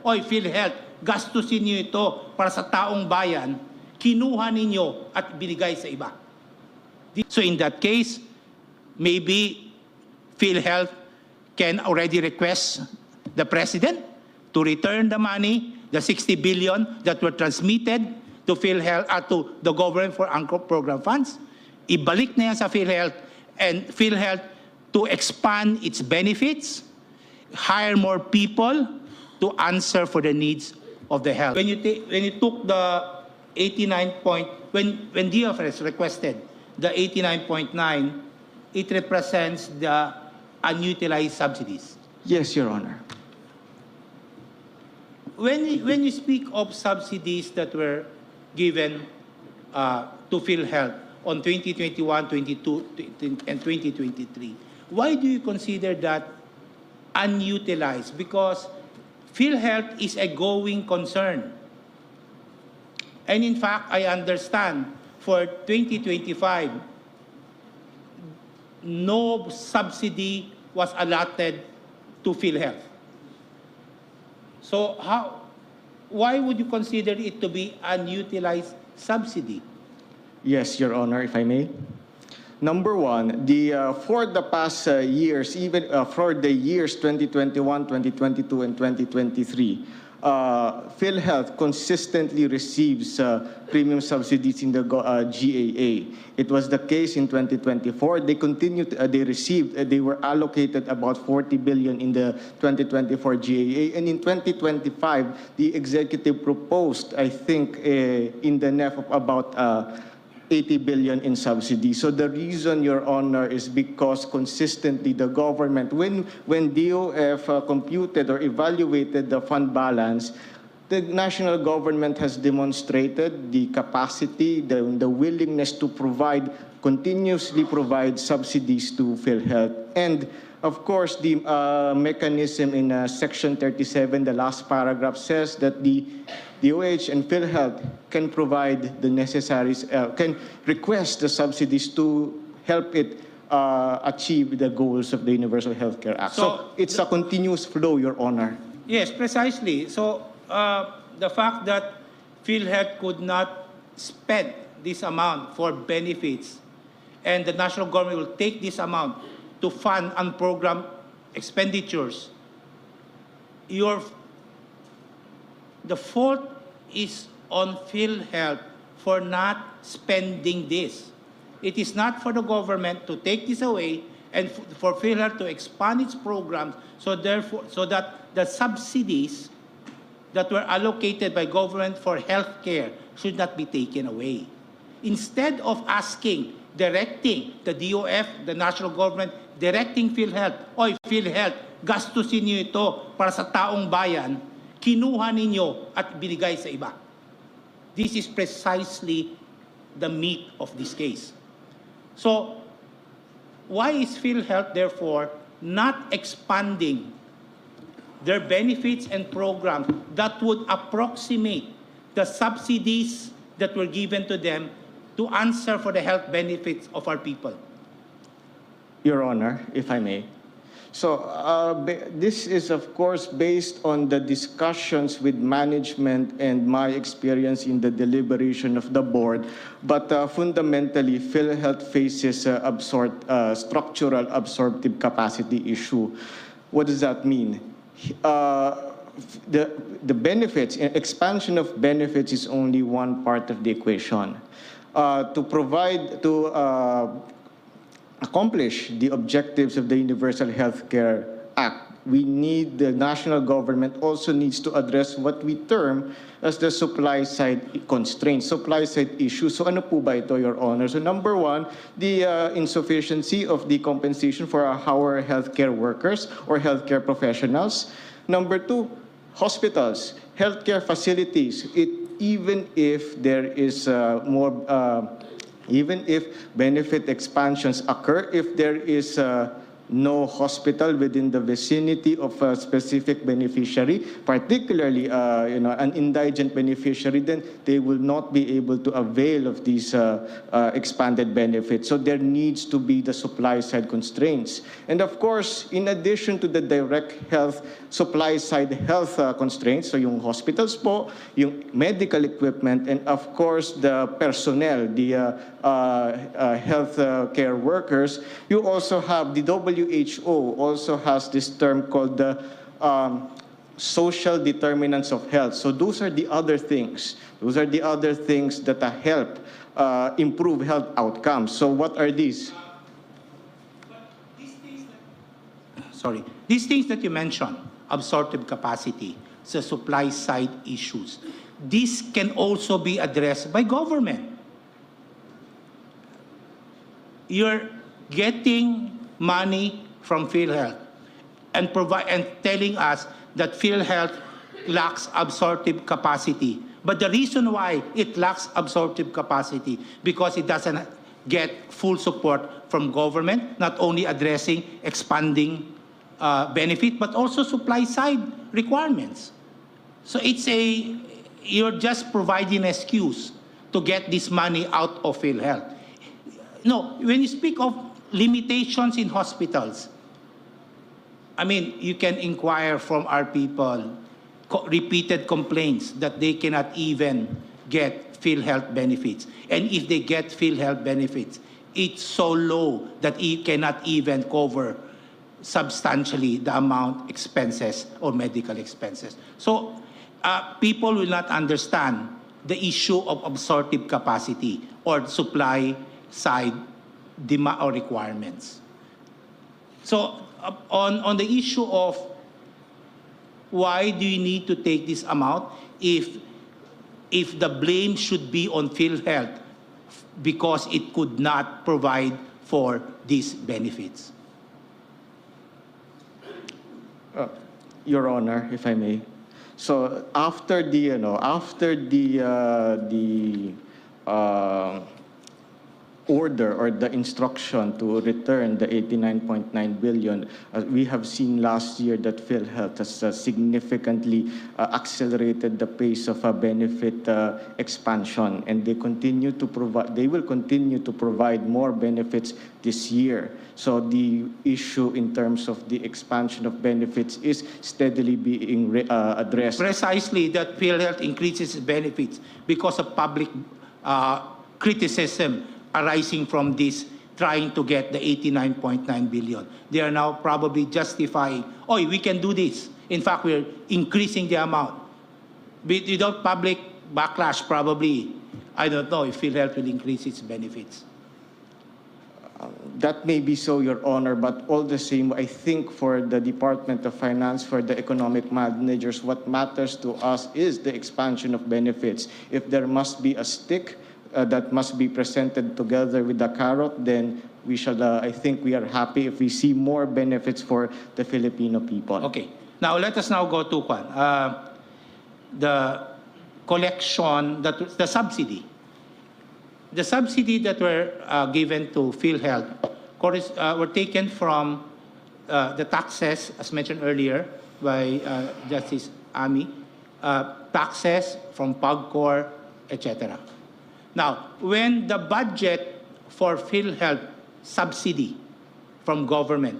Oy, PhilHealth, gastusin niyo ito para sa taong bayan, kinuha ninyo at binigay sa iba. So in that case, maybe PhilHealth can already request the President to return the money, the 60 billion that were transmitted to PhilHealth, to the government for Anchor Program funds. Ibalik na yan sa PhilHealth, and PhilHealth to expand its benefits, hire more people to answer for the needs of the health. When you took the 89 point, when DFS requested the 89.9, it represents the unutilized subsidies. Yes, Your Honor. When you speak of subsidies that were given to PhilHealth on 2021, 22, and 2023, why do you consider that unutilized? Because PhilHealth is a going concern. And in fact, I understand for 2025, no subsidy was allotted to PhilHealth. So why would you consider it to be unutilized subsidy? Yes, Your Honor, if I may. Number one, for the past years, even for the years 2021, 2022, and 2023, PhilHealth consistently receives premium subsidies in the GAA. It was the case in 2024. They were allocated about 40 billion in the 2024 GAA, and in 2025, the executive proposed, I think, in the NEF of about 80 billion in subsidies. So the reason, Your Honor, is because consistently the government, when DOF computed or evaluated the fund balance, the national government has demonstrated the capacity, the willingness to continuously provide subsidies to PhilHealth. And of course, the mechanism in Section 37, the last paragraph, says that the DOH and PhilHealth can provide the necessaries, can request the subsidies to help it achieve the goals of the Universal Healthcare Act. So it's a continuous flow, Your Honor. Yes, precisely. So the fact that PhilHealth could not spend this amount for benefits, and the national government will take this amount to fund unprogrammed expenditures, the fault is on PhilHealth for not spending this. It is not for the government to take this away and for PhilHealth to expand its programs, so that the subsidies that were allocated by government for healthcare should not be taken away. Instead of directing the DOF, the national government, directing PhilHealth, oy, PhilHealth, gastusin niyo ito para sa taong bayan, kinuha ninyo at binigay sa iba. This is precisely the meat of this case. So, why is PhilHealth, therefore, not expanding their benefits and programs that would approximate the subsidies that were given to them to answer for the health benefits of our people? Your Honor, if I may. So this is, of course, based on the discussions with management and my experience in the deliberation of the board. But fundamentally, PhilHealth faces structural absorptive capacity issue. What does that mean? The benefits, expansion of benefits is only one part of the equation. To accomplish the objectives of the Universal Healthcare Act, we need, the national government also needs to address what we term as the supply side constraints, supply side issues. So ano po ba ito, Your Honor? So number one, the insufficiency of the compensation for our healthcare workers or healthcare professionals. Number two, hospitals, healthcare facilities. Even if there is even if benefit expansions occur, if there is no hospital within the vicinity of a specific beneficiary, particularly an indigent beneficiary, then they will not be able to avail of these expanded benefits. So there needs to be the supply side constraints. And of course, in addition to the direct health, supply side health constraints, so yung hospitals po, yung medical equipment, and of course the personnel, the health care workers, you also have the WHO also has this term called the social determinants of health. So those are the other things. Those are the other things that help improve health outcomes. So what are these? These things that you mentioned, absorptive capacity, the supply side issues, this can also be addressed by government. You're getting money from PhilHealth and telling us that PhilHealth lacks absorptive capacity. But the reason why it lacks absorptive capacity, because it doesn't get full support from government, not only addressing expanding benefit, but also supply side requirements. So you're just providing an excuse to get this money out of PhilHealth. No, when you speak of limitations in hospitals, I mean, you can inquire from our people, repeated complaints that they cannot even get PhilHealth benefits. And if they get PhilHealth benefits, it's so low that it cannot even cover substantially the amount expenses or medical expenses. So people will not understand the issue of absorptive capacity or supply side demand or requirements. So on the issue of why do you need to take this amount if the blame should be on PhilHealth because it could not provide for these benefits? Your Honor, if I may. So after the order or the instruction to return the 89.9 billion, we have seen last year that PhilHealth has significantly accelerated the pace of benefit expansion, and they will continue to provide more benefits this year. So the issue in terms of the expansion of benefits is steadily being addressed. Precisely, that PhilHealth increases benefits because of public criticism arising from this, trying to get the 89.9 billion. They are now probably justifying, oh, we can do this. In fact, we're increasing the amount. Without public backlash, probably, I don't know if PhilHealth will increase its benefits. That may be so, Your Honor, but all the same, I think for the Department of Finance, for the economic managers, what matters to us is the expansion of benefits. If there must be a stick that must be presented together with the carrot, then we shall, I think we are happy if we see more benefits for the Filipino people. Okay. Now, let us now go to the collection, the subsidy. The subsidy that were given to PhilHealth were taken from the taxes, as mentioned earlier by Justice Ami, taxes from PAGCOR, etc. Now, when the budget for PhilHealth subsidy from government,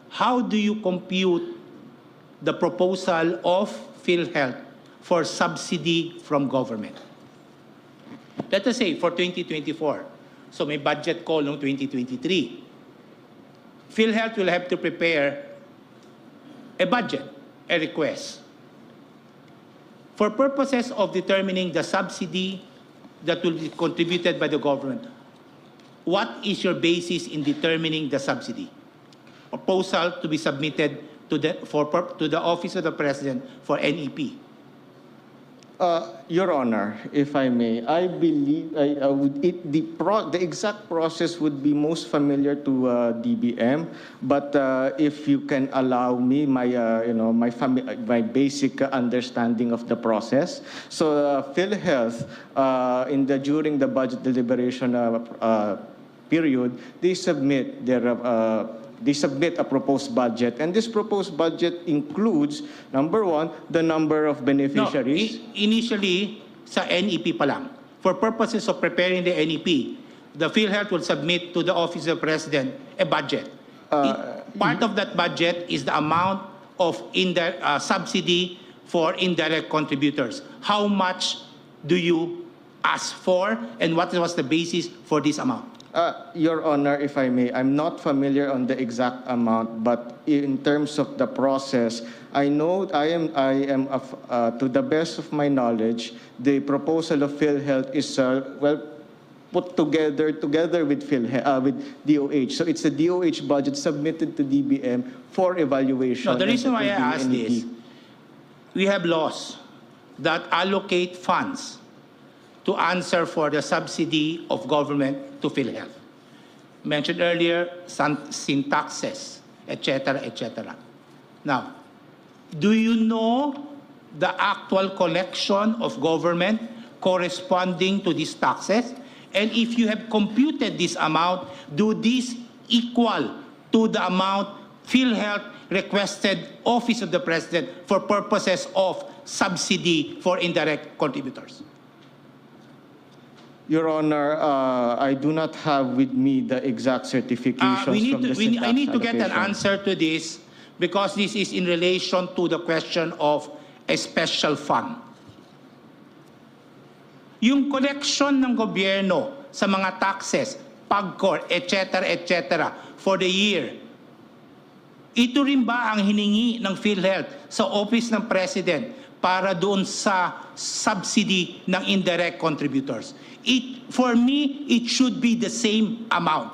how do you compute the proposal of PhilHealth for subsidy from government? Let us say for 2024, so may budget call noong 2023. PhilHealth will have to prepare a budget, a request. For purposes of determining the subsidy that will be contributed by the government, what is your basis in determining the subsidy? Proposal to be submitted to the Office of the President for NEP. Your Honor, if I may, I believe the exact process would be most familiar to DBM, but if you can allow me my basic understanding of the process. So PhilHealth, during the budget deliberation period, they submit their they submit a proposed budget. And this proposed budget includes, number one, the number of No, beneficiaries. initially, sa NEP pa lang. For purposes of preparing the NEP, the PhilHealth will submit to the Office of the President a budget. Part of that budget is the amount of subsidy for indirect contributors. How much do you ask for, and what was the basis for this amount? Your Honor, if I may, I'm not familiar on the exact amount, but in terms of the process, I know to the best of my knowledge, the proposal of PhilHealth is put together with with DOH. So it's the DOH budget submitted to DBM for evaluation. No, the reason why I ask NEP. this, we have laws that allocate funds to answer for the subsidy of government to PhilHealth. Mentioned earlier, syntaxes, etc., etc. Now, do you know the actual collection of government corresponding to these taxes? And if you have computed this amount, do this equal to the amount PhilHealth requested Office of the President for purposes of subsidy for indirect contributors? Your Honor, I do not have with me the exact certifications from the syntax I need to get an allocation. answer to this because this is in relation to the question of a special fund. Yung collection ng gobyerno sa mga taxes, PAGCOR, etc., for the year, ito rin ba ang hiningi ng PhilHealth sa Office ng President para doon sa subsidy ng indirect contributors? For me, it should be the same amount.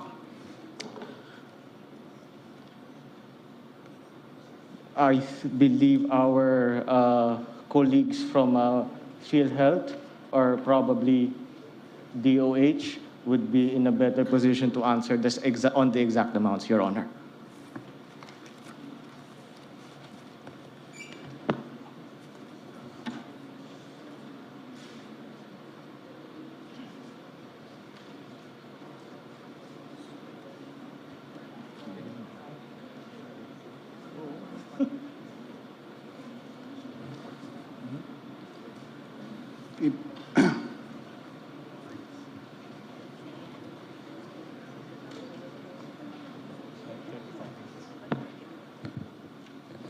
I believe our colleagues from PhilHealth or probably DOH would be in a better position to answer this on the exact amounts, Your Honor.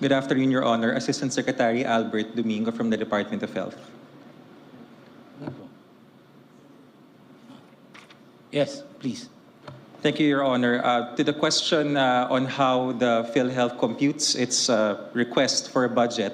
Good afternoon, Your Honor. Assistant Secretary Albert Domingo from the Department of Health. Yes, please. Thank you, Your Honor. To the question on how the PhilHealth computes its request for a budget,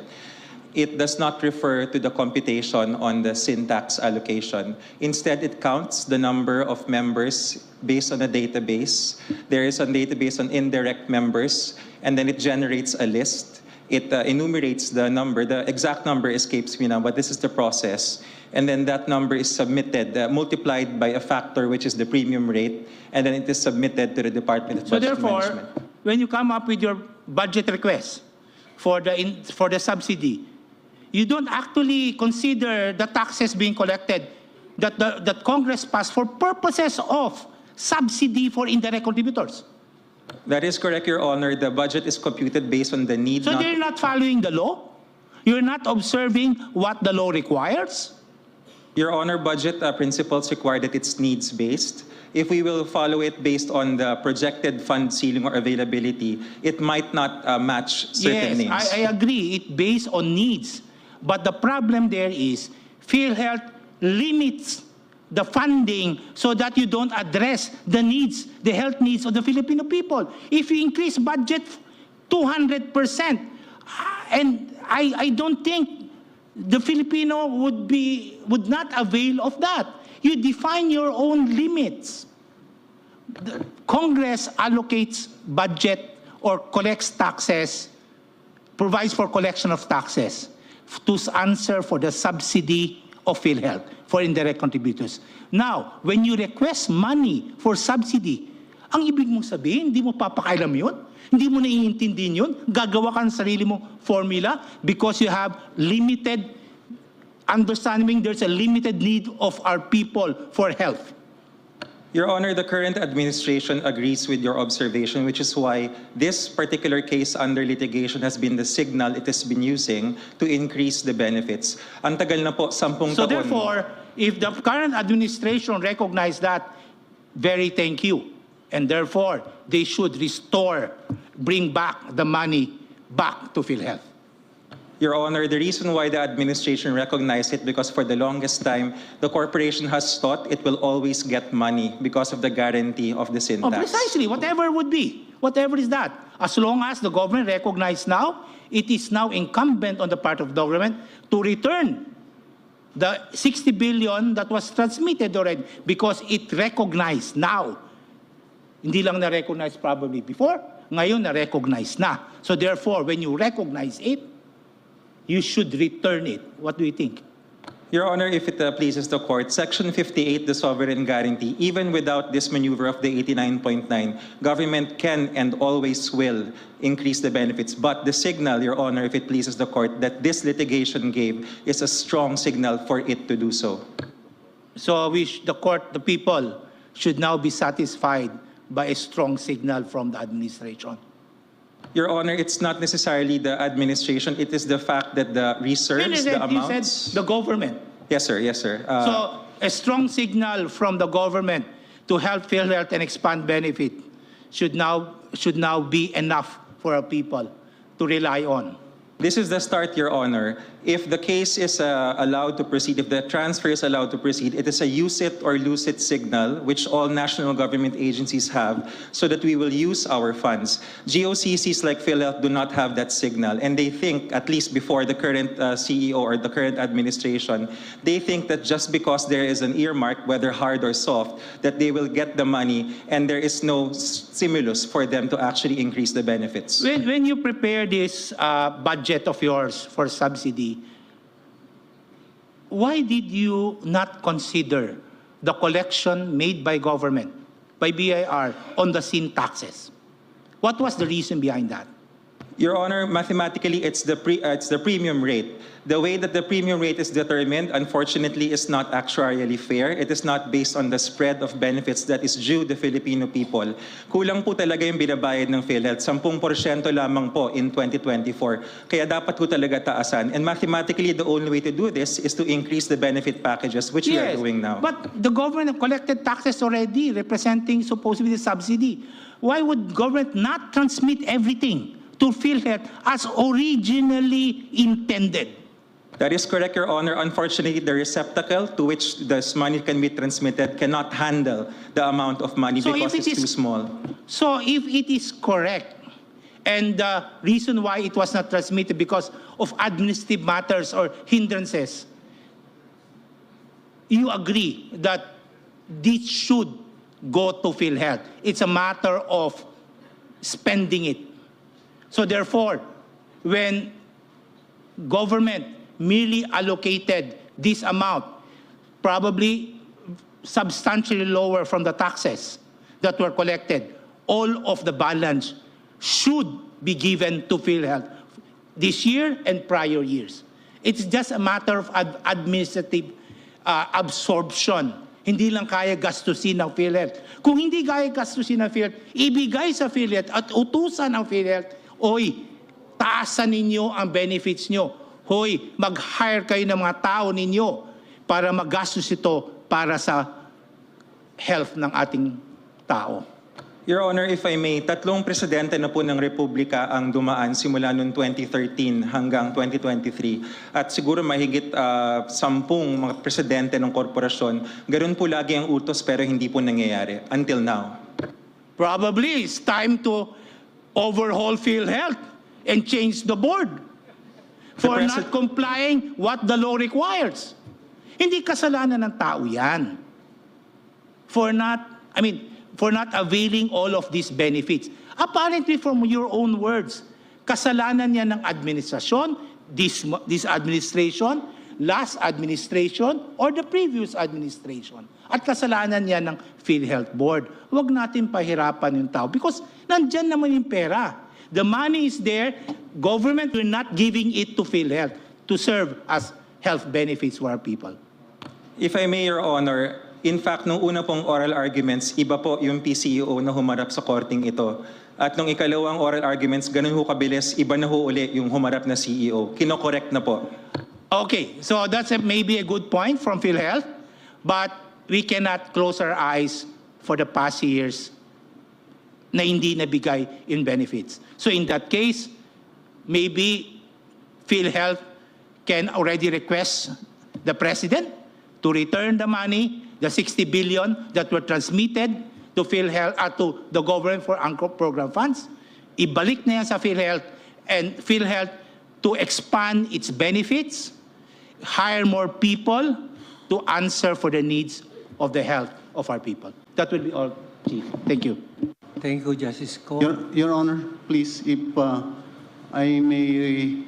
it does not refer to the computation on the syntax allocation. Instead, it counts the number of members based on a database. There is a database on indirect members, and then it generates a list. It enumerates the number. The exact number escapes me now, but this is the process. And then that number is submitted, multiplied by a factor, which is the premium rate, and then it is submitted to the Department of Budget Management. So therefore, when you come up with your budget request for the subsidy, you don't actually consider the taxes being collected that Congress passed for purposes of subsidy for indirect contributors. That is correct, Your Honor. The budget is computed based on the need. So they're not following the law? You're not observing what the law requires? Your Honor, budget principles require that it's needs-based. If we will follow it based on the projected fund ceiling or availability, it might not match certain names. Yes, I agree. It's based on needs. But the problem there is PhilHealth limits the funding so that you don't address the needs, the health needs of the Filipino people. If you increase budget 200%, and I don't think the Filipino would not avail of that. You define your own limits. The Congress allocates budget or collects taxes, provides for collection of taxes to answer for the subsidy of PhilHealth for indirect contributors. Now, when you request money for subsidy, ang ibig mong sabihin, hindi mo papakailam yun? Hindi mo naiintindihin yun? Gagawa ka ng sarili mong formula because you have limited understanding there's a limited need of our people for health. Your Honor, the current administration agrees with your observation, which is why this particular case under litigation has been the signal it has been using to increase the benefits. Ang tagal na po, 10 So taon. therefore, if the current administration recognize that, very thank you. And therefore, they should bring back the money back to PhilHealth. Your Honor, the reason why the administration recognized it because for the longest time, the corporation has thought it will always get money because of the guarantee of the sin Oh, tax. precisely, whatever would be. Whatever is that. As long as the government recognizes now, it is now incumbent on the part of government to return the 60 billion that was transmitted already because it recognized now. Hindi lang na-recognize probably before, ngayon na-recognize na. So therefore, when you recognize it, you should return it. What do you think? Your Honor, if it pleases the court, Section 58, the sovereign guarantee, even without this maneuver of the 89.9, government can and always will increase the benefits. But the signal, Your Honor, if it pleases the court, that this litigation gave is a strong signal for it to do so. So the court, the people, should now be satisfied by a strong signal from the administration. Your Honor, it's not necessarily the administration. It is the fact that the reserves, the amounts... You said the government. Yes, sir. Yes, sir. So a strong signal from the government to help PhilHealth and expand benefit should now be enough for our people to rely on. This is the start, Your Honor. If the case is allowed to proceed, if the transfer is allowed to proceed, it is a use it or lose it signal, which all national government agencies have, so that we will use our funds. GOCCs like PhilHealth do not have that signal, and they think, at least before the current CEO or the current administration, they think that just because there is an earmark, whether hard or soft, that they will get the money, and there is no stimulus for them to actually increase the benefits. When you prepare this budget of yours for subsidy, why did you not consider the collection made by government, by BIR, on the sin taxes? What was the reason behind that? Your Honor, mathematically, it's the premium rate. The way that the premium rate is determined, unfortunately, is not actuarially fair. It is not based on the spread of benefits that is due the Filipino people. Kulang po talaga yung binabayad ng PhilHealth. 10% lamang po in 2024. Kaya dapat po talaga taasan. And mathematically, the only way to do this is to increase the benefit packages, which we are doing now. But the government collected taxes already, representing supposedly the subsidy. Why would government not transmit everything to PhilHealth as originally intended? That is correct, Your Honor. Unfortunately, the receptacle to which this money can be transmitted cannot handle the amount of money because it's too small. So if it is correct, and the reason why it was not transmitted because of administrative matters or hindrances, you agree that this should go to PhilHealth. It's a matter of spending it. So therefore, when government merely allocated this amount, probably substantially lower from the taxes that were collected, all of the balance should be given to PhilHealth this year and prior years. It's just a matter of administrative absorption. Hindi lang kaya gastusin ng PhilHealth. Kung hindi kaya gastusin ng PhilHealth, ibigay sa PhilHealth at utusan ng PhilHealth, oy, taasan ninyo ang benefits nyo. Hoy, mag-hire kayo ng mga tao ninyo para magastos ito para sa health ng ating tao. Your Honor, if I may, 3 presidente na po ng Republika ang dumaan simula noong 2013 hanggang 2023. At siguro mahigit 10 mga presidente ng korporasyon. Ganun po lagi ang utos pero hindi po nangyayari until now. Probably it's time to overhaul PhilHealth and change the board for not complying what the law requires. Hindi kasalanan ng tao yan. For not availing all of these benefits. Apparently from your own words, kasalanan yan ng administrasyon, this administration, last administration, or the previous administration. At kasalanan yan ng PhilHealth Board. Huwag natin pahirapan yung tao because nandyan naman yung pera. The money is there. Government will not giving it to PhilHealth to serve as health benefits for our people. If I may, Your Honor, In fact, nung una pong oral arguments, iba po yung PCEO na humarap sa korting ito. At nung ikalawang oral arguments, ganun ho kabilis, iba na ho uli yung humarap na CEO. Kino-correct na po. Okay, so that's maybe a good point from PhilHealth, but we cannot close our eyes for the past years na hindi nabigay in benefits. So in that case, maybe PhilHealth can already request the President to return the money, the 60 billion that were transmitted to PhilHealth, to the government for Angkor program funds. Ibalik na yan sa PhilHealth, and PhilHealth to expand its benefits, hire more people to answer for the needs of the health of our people. That will be all, Chief. Thank you. Thank you, Justice Ko. Your Honor, please, if I may